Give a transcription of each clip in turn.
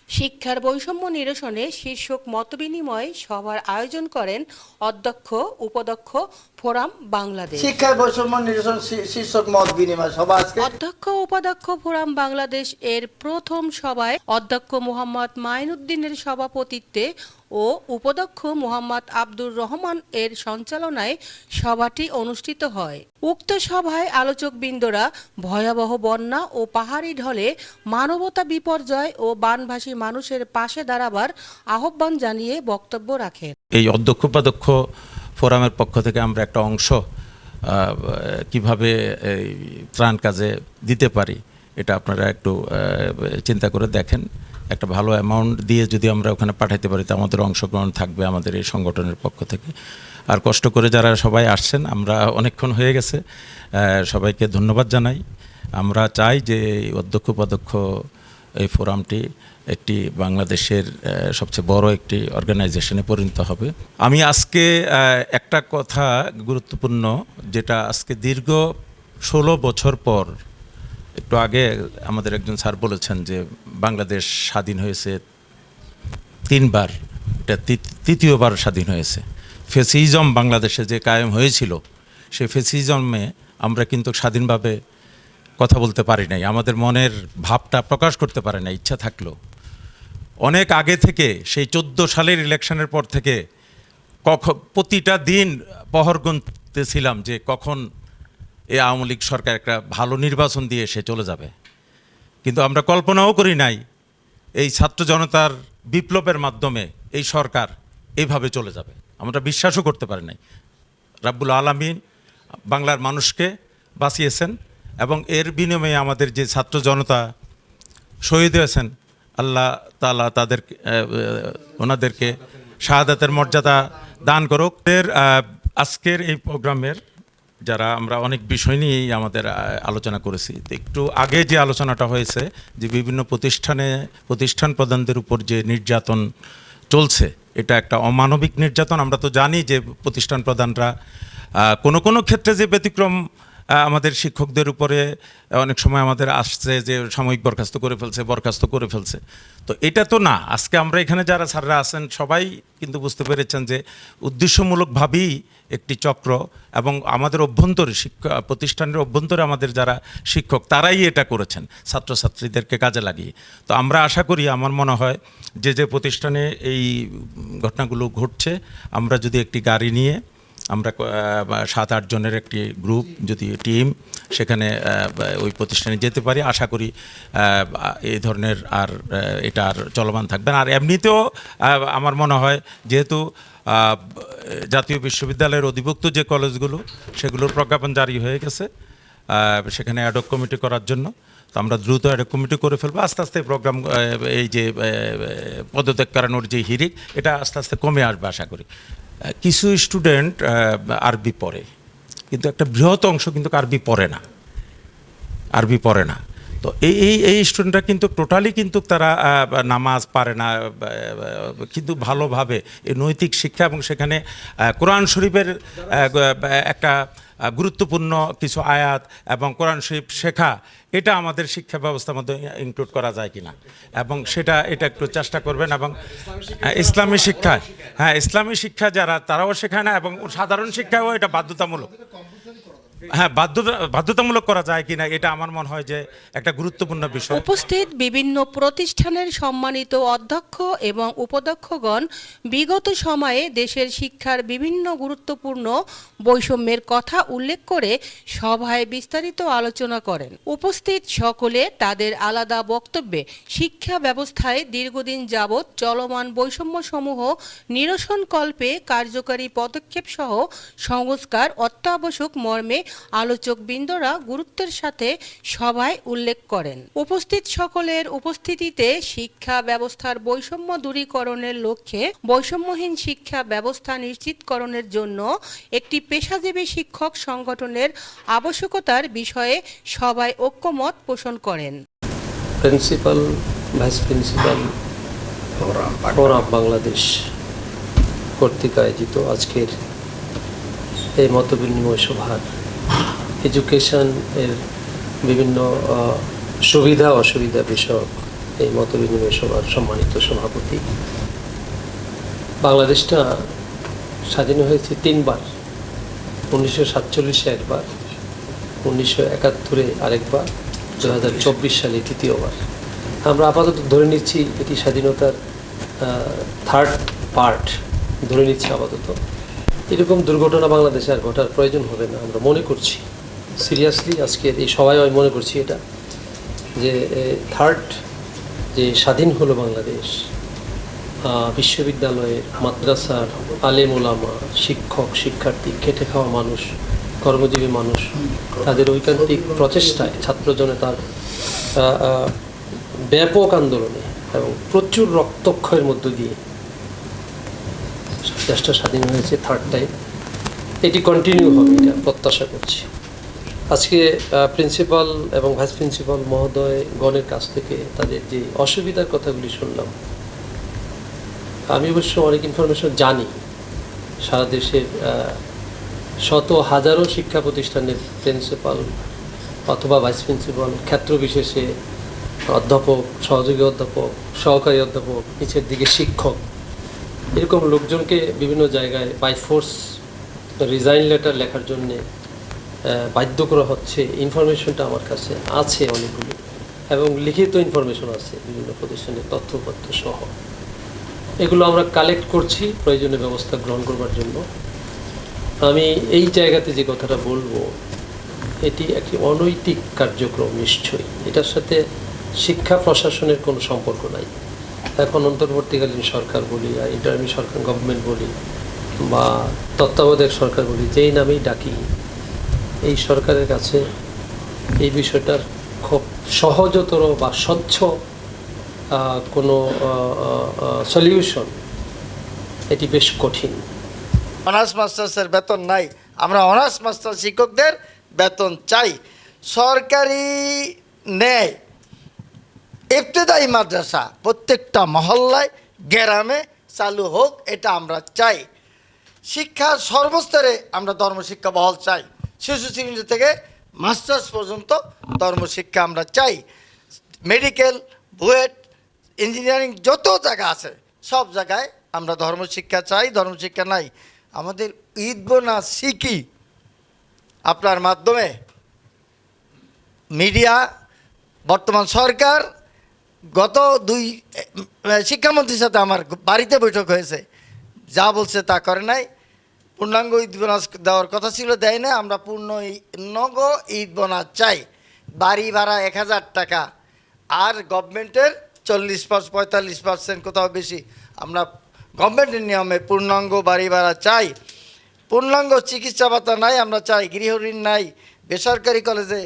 শিক্ষার বৈষম্য নিরসনে শীর্ষক মতবিনিময় সভার আয়োজন করেন অধ্যক্ষ উপাধ্যক্ষ ফোরাম বাংলাদেশ। শিক্ষার বৈষম্য নিরসন শীর্ষক মত বিনিময় সভা আজকে অধ্যক্ষ উপাধ্যক্ষ ফোরাম বাংলাদেশ এর প্রথম সভায় অধ্যক্ষ মোহাম্মদ মাইনুদ্দিনের সভাপতিত্বে ও উপাধ্যক্ষ মোহাম্মদ আব্দুর রহমান এর সঞ্চালনায় সভাটি অনুষ্ঠিত হয়। উক্ত সভায় আলোচকবৃন্দরা ভয়াবহ বন্যা ও পাহাড়ি ঢলে মানবতা বিপর্যয় ও বানভাসী মানুষের পাশে দাঁড়াবার আহ্বান জানিয়ে বক্তব্য রাখেন। এই অধ্যক্ষ উপাধ্যক্ষ ফোরামের পক্ষ থেকে আমরা একটা অংশ কিভাবে ত্রাণ কাজে দিতে পারি এটা আপনারা একটু চিন্তা করে দেখেন। একটা ভালো অ্যামাউন্ট দিয়ে যদি আমরা ওখানে পাঠাইতে পারি তো আমাদের অংশগ্রহণ থাকবে আমাদের এই সংগঠনের পক্ষ থেকে। আর কষ্ট করে যারা সবাই আসছেন, আমরা অনেকক্ষণ হয়ে গেছে, সবাইকে ধন্যবাদ জানাই। আমরা চাই যে অধ্যক্ষ উপাধ্যক্ষ এই ফোরামটি একটি বাংলাদেশের সবচেয়ে বড় একটি অর্গানাইজেশনে পরিণত হবে। আমি আজকে একটা কথা গুরুত্বপূর্ণ, যেটা আজকে দীর্ঘ 16 বছর পর, একটু আগে আমাদের একজন স্যার বলেছেন যে বাংলাদেশ স্বাধীন হয়েছে 3 বার, এটা তৃতীয়বার স্বাধীন হয়েছে। ফ্যাসিজম বাংলাদেশে যে কায়েম হয়েছিল, সেই ফ্যাসিজমে আমরা কিন্তু স্বাধীনভাবে কথা বলতে পারি নাই, আমাদের মনের ভাবটা প্রকাশ করতে পারে না ইচ্ছা থাকলেও। অনেক আগে থেকে সেই 14 সালের ইলেকশনের পর থেকে প্রতিটা দিন প্রহর গুনতেছিলাম যে কখন এই আওয়ামী লীগ সরকার একটা ভালো নির্বাচন দিয়ে সে চলে যাবে। কিন্তু আমরা কল্পনাও করি নাই এই ছাত্র জনতার বিপ্লবের মাধ্যমে এই সরকার এইভাবে চলে যাবে, আমরা বিশ্বাসও করতে পারি নাই। রাব্বুল আলামিন বাংলার মানুষকে বাঁচিয়েছেন এবং এর বিনিময়ে আমাদের যে ছাত্র জনতা শহীদ হয়েছেন, আল্লাহ তাআলা তাদের ওনাদেরকে শাহাদাতের মর্যাদা দান করুক। আজকের এই প্রোগ্রামের যারা আমরা অনেক বিষয় নিয়েই আমাদের আলোচনা করেছি, একটু আগে যে আলোচনাটা হয়েছে যে বিভিন্ন প্রতিষ্ঠান প্রধানদের উপর যে নির্যাতন চলছে, এটা একটা অমানবিক নির্যাতন। আমরা তো জানি যে প্রতিষ্ঠান প্রধানরা কোনো ক্ষেত্রে যে ব্যতিক্রম আমাদের শিক্ষকদের উপরে অনেক সময় আমাদের আসছে যে সাময়িক বরখাস্ত করে ফেলছে। তো এটা তো না, আজকে আমরা এখানে যারা স্যাররা আছেন সবাই কিন্তু বুঝতে পেরেছেন যে উদ্দেশ্যমূলকভাবেই একটি চক্র, এবং আমাদের অভ্যন্তরে প্রতিষ্ঠানের অভ্যন্তরে আমাদের যারা শিক্ষক তারাই এটা করেছেন ছাত্রছাত্রীদেরকে কাজে লাগিয়ে। তো আমরা আশা করি, আমার মনে হয় যে প্রতিষ্ঠানে এই ঘটনাগুলো ঘটছে, আমরা যদি একটি গাড়ি নিয়ে আমরা 7-8 জনের একটি গ্রুপ, যদি টিম সেখানে ওই প্রতিষ্ঠানে যেতে পারি, আশা করি এই ধরনের এটা আর চলমান থাকবে না। আর এমনিতেও আমার মনে হয় যেহেতু জাতীয় বিশ্ববিদ্যালয়ের অধিভুক্ত যে কলেজগুলো, সেগুলোর প্রজ্ঞাপন জারি হয়ে গেছে সেখানে অ্যাডহক কমিটি করার জন্য। তো আমরা দ্রুত অ্যাডহক কমিটি করে ফেলবো। আস্তে আস্তে প্রোগ্রাম, এই যে পদত্যাগ করানোর যে হিড়িক, এটা আস্তে আস্তে কমে আসবে আশা করি। কিছু স্টুডেন্ট আরবি পড়ে, কিন্তু একটা বৃহৎ অংশ কিন্তু আরবি পড়ে না। তো এই স্টুডেন্টরা কিন্তু টোটালি কিন্তু তারা নামাজ পারে না, কিন্তু ভালোভাবে এই নৈতিক শিক্ষা এবং সেখানে কোরআন শরীফের একটা গুরুত্বপূর্ণ কিছু আয়াত এবং কোরআন শরীফ শেখা, এটা আমাদের শিক্ষা ব্যবস্থার মধ্যে ইনক্লুড করা যায় কিনা, এবং এটা একটু চেষ্টা করবেন। এবং ইসলামী শিক্ষা যারা, তারাও শেখায় না, এবং সাধারণ শিক্ষাও এটা বাধ্যতামূলক। বাধ্যতামূলক করা যায় কিনা, এটা আমার মনে হয় যে একটা গুরুত্বপূর্ণ বিষয়। উপস্থিত বিভিন্ন প্রতিষ্ঠানের সম্মানিত অধ্যক্ষ এবং উপাধ্যক্ষগণ বিগত সময়ে দেশের শিক্ষার বিভিন্ন গুরুত্বপূর্ণ বৈষম্যের কথা উল্লেখ করে সভায় বিস্তারিত আলোচনা করেন। উপস্থিত সকলে তাদের আলাদা বক্তব্যে শিক্ষা ব্যবস্থায় দীর্ঘদিন যাবৎ চলমান বৈষম্যসমূহ নিরসনকল্পে কার্যকরী পদক্ষেপ সহ সংস্কার অত্যাবশ্যক মর্মে আলোচকবৃন্দরা গুরুত্বের সাথে সভায় উল্লেখ করেন। উপস্থিত সকলের উপস্থিতিতে শিক্ষা ব্যবস্থার বৈষম্য দূরীকরণের লক্ষ্যে বৈষম্যহীন শিক্ষা ব্যবস্থা নিশ্চিতকরণের জন্য একটি পেশাজীবী শিক্ষক সংগঠনের আবশ্যকতার বিষয়ে সবাই ঐক্যমত পোষণ করেন। Principal, vice principal forum Bangladesh কর্তৃক আয়োজিত আজকের এই মতবিনিময় সভার এডুকেশন এর বিভিন্ন সুবিধা অসুবিধা বিষয়ক এই মতবিনিময় সভার সম্মানিত সভাপতি। বাংলাদেশটা স্বাধীন হয়েছে 3 বার, 1947 একবার, 1971 আরেকবার, 2024 সালে 3য়বার। আমরা আপাতত ধরে নিচ্ছি এটি স্বাধীনতার 3rd পার্ট ধরে নিচ্ছি আপাতত। এরকম দুর্ঘটনা বাংলাদেশে আর ঘটার প্রয়োজন হবে না আমরা মনে করছি। সিরিয়াসলি আজকের এই সবাই আমি মনে করছি এটা, যে 3rd যে স্বাধীন হলো বাংলাদেশ, বিশ্ববিদ্যালয়ের, মাদ্রাসার আলেম ওলামা, শিক্ষক শিক্ষার্থী, খেটে খাওয়া মানুষ, কর্মজীবী মানুষ, তাদের ঐকান্তিক প্রচেষ্টায়, ছাত্র জনতার ব্যাপক আন্দোলনে এবং প্রচুর রক্তক্ষয়ের মধ্য দিয়ে দেশটা স্বাধীন হয়েছে 3rd টাইম। এটি কন্টিনিউ হবে এটা প্রত্যাশা করছি। আজকে প্রিন্সিপাল এবং ভাইস প্রিন্সিপাল মহোদয় গণের কাছ থেকে তাদের যে অসুবিধার কথাগুলি শুনলাম, আমি অবশ্য অনেক ইনফরমেশন জানি। সারা দেশের শত হাজারো শিক্ষা প্রতিষ্ঠানের প্রিন্সিপাল অথবা ভাইস প্রিন্সিপাল, ক্ষেত্র বিশেষে অধ্যাপক, সহযোগী অধ্যাপক, সহকারী অধ্যাপক, নিচের দিকে শিক্ষক, এরকম লোকজনকে বিভিন্ন জায়গায় বাই ফোর্স রিজাইন লেটার লেখার জন্যে বাধ্য করা হচ্ছে। ইনফরমেশনটা আমার কাছে আছে অনেকগুলি, এবং লিখিত ইনফরমেশন আছে বিভিন্ন প্রতিষ্ঠানের তথ্যপত্র সহ। এগুলো আমরা কালেক্ট করছি প্রয়োজনীয় ব্যবস্থা গ্রহণ করবার জন্য। আমি এই জায়গাতে যে কথাটা বলবো, এটি একটি অনৈতিক কার্যক্রম নিশ্চয়ই, এটার সাথে শিক্ষা প্রশাসনের কোনো সম্পর্ক নাই। এখন অন্তর্বর্তীকালীন সরকার বলি, আর ইন্টারিম সরকার গভর্নমেন্ট বলি, বা তত্ত্বাবধায়ক সরকার বলি, যেই নামেই ডাকি, এই সরকারের কাছে এই বিষয়টার খুব সহজতর বা স্বচ্ছ কোনো সলিউশন এটি বেশ কঠিন। অনার্স মাস্টার্সের বেতন নাই, আমরা অনার্স মাস্টার শিক্ষকদের বেতন চাই। সরকারি ন্যায় ইবতেদায়ী মাদ্রাসা প্রত্যেকটা মহল্লায় গ্রামে চালু হোক, এটা আমরা চাই। শিক্ষা সর্বস্তরে আমরা ধর্মশিক্ষা বহাল চাই। শিশু শ্রেণী থেকে মাস্টার্স পর্যন্ত ধর্মশিক্ষা আমরা চাই। মেডিকেল, বুয়েট, ইঞ্জিনিয়ারিং যত জায়গা আছে সব জায়গায় আমরা ধর্মশিক্ষা চাই। ধর্মশিক্ষা নাই। আমাদের ঈদ বোনা শিখি আপনার মাধ্যমে, মিডিয়া, বর্তমান সরকার, গত 2 শিক্ষামন্ত্রীর সাথে আমার বাড়িতে বৈঠক হয়েছে, যা বলছে তা করে নাই। পূর্ণাঙ্গ ঈদ বোনাস দেওয়ার কথা ছিল, দেয় না। আমরা পূর্ণাঙ্গ ঈদ বোনাস চাই। বাড়ি ভাড়া 1000 টাকা, আর গভর্নমেন্টের 40-45% কোথাও বেশি। আমরা গভর্নমেন্টের নিয়মে পূর্ণাঙ্গ বাড়ি ভাড়া চাই। পূর্ণাঙ্গ চিকিৎসা ভাতা নাই, আমরা চাই। গৃহঋণ নাই। বেসরকারি কলেজে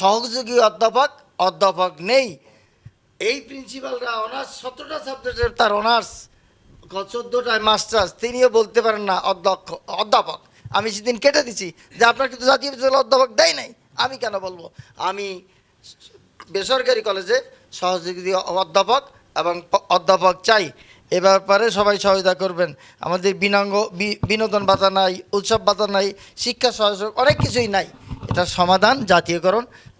সহযোগী অধ্যাপক নেই। এই প্রিন্সিপালরা অনার্স 17টা সাবজেক্টের তার অনার্স, 14টায় মাস্টার্স, তিনিও বলতে পারেন না অধ্যাপক। আমি সেদিন কেটে দিচ্ছি যে আপনার কিন্তু জাতীয় বিশ্ববিদ্যালয় অধ্যাপক দেয় নাই, আমি কেন বলবো? আমি বেসরকারি কলেজে সহযোগী অধ্যাপক এবং অধ্যাপক চাই। এ ব্যাপারে সবাই সহায়তা করবেন। আমাদের বিনোদন ভাতা নাই, উৎসব ভাতা নাই, শিক্ষা সহায়ক অনেক কিছুই নাই। এটা সমাধান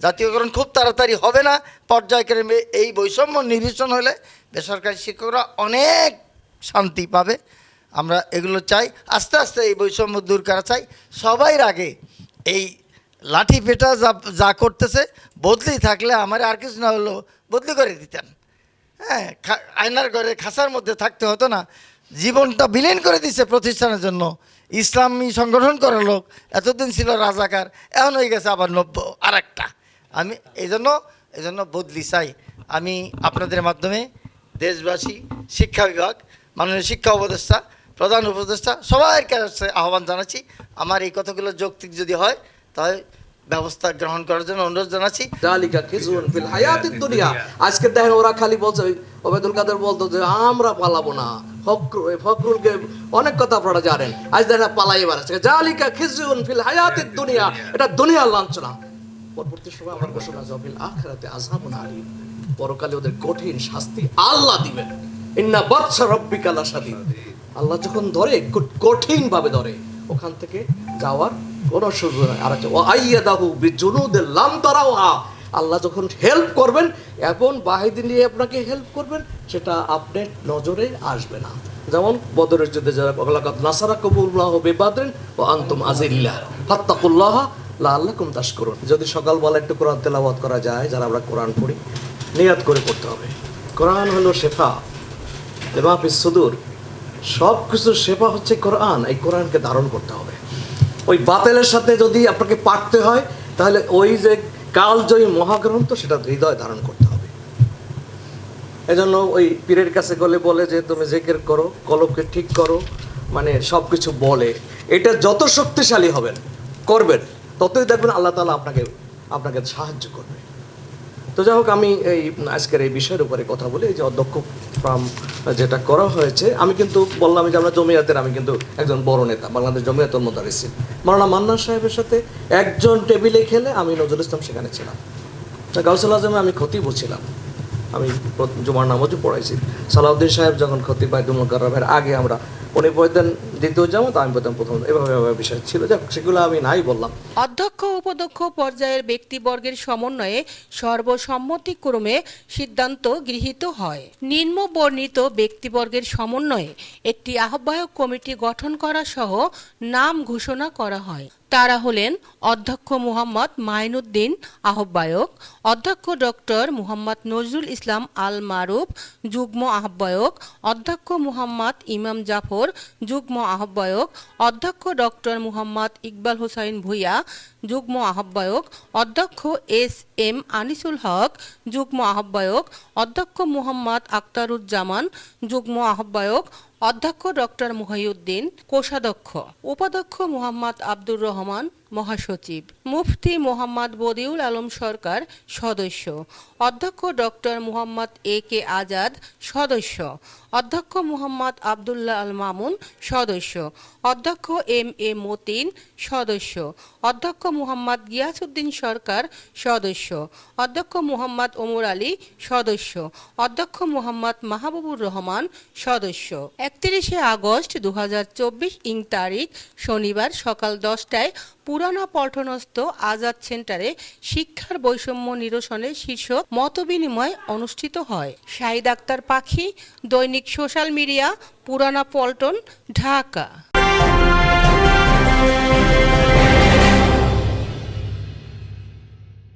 জাতীয়করণ খুব তাড়াতাড়ি হবে না, পর্যায়ক্রমে এই বৈষম্য নিরসন হলে বেসরকারি শিক্ষকরা অনেক শান্তি পাবে। আমরা এগুলো চাই। আস্তে আস্তে এই বৈষম্য দূর করা চাই। সবাই আগে এই লাঠি পেটা যা করতেছে বদলি থাকলে আমার আর কিছু না হলেও বদলি করে দিতেন। হ্যাঁ, আয়নার ঘরে খাঁচার মধ্যে থাকতে হতো না। জীবনটা বিলীন করে দিচ্ছে প্রতিষ্ঠানের জন্য। ইসলামী সংগঠন করার লোক এতদিন ছিল রাজাকার, এখন হয়ে গেছে আবার নব্য আর একটা। আমি এই জন্য বদলি চাই। আমি আপনাদের মাধ্যমে দেশবাসী, শিক্ষা বিভাগ, মাননীয় শিক্ষা উপদেষ্টা, প্রধান উপদেষ্টা সবার কাছে আহ্বান জানাচ্ছি। আমার এই কথাগুলো যৌক্তিক যদি হয় তাহলে ব্যবস্থা গ্রহণ করার জন্য অনুরোধ জানাচ্ছি। জালিকা খিজুন ফিল হায়াতিদ দুনিয়া। আজকে দেখেন ওরা খালি বলছে, ওবায়দুল কাদের বলতো যে আমরা পালাবো না। ফখরুলকে অনেক কথা আপনারা জানেন, আজ দেখেন পালাই এবার আছে। জালিকা খিজুন ফিল হায়াতিদ দুনিয়া, এটা দুনিয়ার লাঞ্ছনা। পরবর্তী সময় আমরা ঘোষণা ফিল আখিরাতে আযাবুন আলীম, পরকালে ওদের কঠিন শাস্তি আল্লাহ দিবেন। ইন্না বাতশা রাব্বিকা লাশাদীদ। আল্লাহ যখন ধরে কঠিন ভাবে ধরে, ওখান থেকে যাওয়ার কোন সুযোগ নাই। আর ও আইয়াদাহু বিজুনুদিল লাম তারাওহা, আল্লাহ যখন হেল্প করবেন এবং বাহিনী নিয়ে আপনাকে হেল্প করবেন, সেটা আপনার নজরে আসবে না। যেমন বদরের যুদ্ধে যারা ওয়ালাকাদ নাসারাকুমুল্লাহ বিবাদরিন ওয়া আনতুম আযিল্লাহ ফাত্তাকুল্লাহ লাআল্লাকুম তাশকুরুন। যদি সকালবেলা একটু কোরআন তেলাওয়াত করা যায়, যারা আমরা কোরআন পড়ি, নিয়াত করে পড়তে হবে। কোরআন হলো শেফা লিমা ফিস সুদূর, সব কিছুর শেফা হচ্ছে কোরআন। এই কোরআনকে ধারণ করতে হবে। ওই বাতিলের সাথে যদি আপনাকে পারতে হয়, তাহলে ওই যে কালজয়ী মহাগ্রন্থ, সেটা হৃদয় ধারণ করতে হবে। এজন্য ওই পীরের কাছে গেলে বলে যে তুমি জিকির করো, কলবকে ঠিক করো, মানে সব কিছু বলে। এটা যত শক্তিশালী হবেন করবেন, ততই দেখবেন আল্লাহ তাআলা আপনাকে সাহায্য করবে। তো যাই হোক, আমি এই আজকের এই বিষয়ের উপরে কথা বলি। এই যে অধ্যক্ষ ফর্ম যেটা করা হয়েছে, আমি কিন্তু বললাম যে আমরা জমিয়াতের, আমি কিন্তু একজন বড় নেতা, বাংলাদেশ জমিয়াতুল মুদারিসিন মাওলানা মান্নান সাহেবের সাথে একজন টেবিলে খেলে আমি নজরুল ইসলাম সেখানে ছিলাম, গাউসুল আজমে আমি খতিবও ছিলাম, আমি জুমার নামাজও পড়াইছি। সালাউদ্দিন সাহেব যখন খতিব বাইতুল মুকাররমের আগে আমরা, উনি পড়তেন দ্বিতীয় জামাত, আমি পড়তাম প্রথম, এভাবে বিষয় ছিল। যাক, সেগুলো আমি নাই বললাম। অধ্যক্ষ উপাধ্যক্ষ পর্যায়ের ব্যক্তিবর্গের সমন্বয়ে সর্বসম্মতিক্রমে সিদ্ধান্ত গৃহীত হয়। নিম্ন বর্ণিত ব্যক্তিবর্গের সমন্বয়ে একটি আহ্বায়ক কমিটি গঠন করা সহ নাম ঘোষণা করা হয়। তারা হলেন অধ্যক্ষ মুহাম্মদ মাইনুদ্দিন আহ্বায়ক, অধ্যক্ষ ডক্টর মুহাম্মদ নজরুল ইসলাম আল মারুফ যুগ্ম আহ্বায়ক, অধ্যক্ষ মুহাম্মদ ইমাম জাফর যুগ্ম আহ্বায়ক, অধ্যক্ষ ডক্টর মুহাম্মদ ইকবাল হোসাইন ভূঁইয়া যুগ্ম আহ্বায়ক, অধ্যক্ষ এস এম আনিসুল হক যুগ্ম আহ্বায়ক, অধ্যক্ষ মুহাম্মদ আক্তারুজ্জামান যুগ্ম আহ্বায়ক, অধ্যক্ষ ডক্টর মুহিউদ্দিন কোষাধ্যক্ষ, উপাধ্যক্ষ মুহাম্মদ আব্দুর রহমান মহাসচিব, মুফতি মোহাম্মদ বদিউল আলম সরকার সদস্য, অধ্যক্ষ ডক্টর মুহাম্মদ এ কে আজাদ সদস্য, অধ্যক্ষ মুহাম্মদ আবদুল্লাহ আল মামুন সদস্য, অধ্যক্ষ এম এ মতিন সদস্য, অধ্যক্ষ মুহাম্মদ গিয়াসউদ্দিন সরকার সদস্য, অধ্যক্ষ মুহাম্মদ ওমর আলী সদস্য, অধ্যক্ষ মুহাম্মদ মাহবুবুর রহমান সদস্য। 31 আগস্ট 2024 ইং তারিখ শনিবার সকাল 10টায় পুরানা পল্টনস্থ আজাদ সেন্টারে শিক্ষার বৈষম্য নিরসনের শীর্ষক মতবিনিময় অনুষ্ঠিত হয়। শাহিদ আক্তার পাখি, দৈনিক সোশ্যাল মিডিয়া, পুরানা পল্টন, ঢাকা।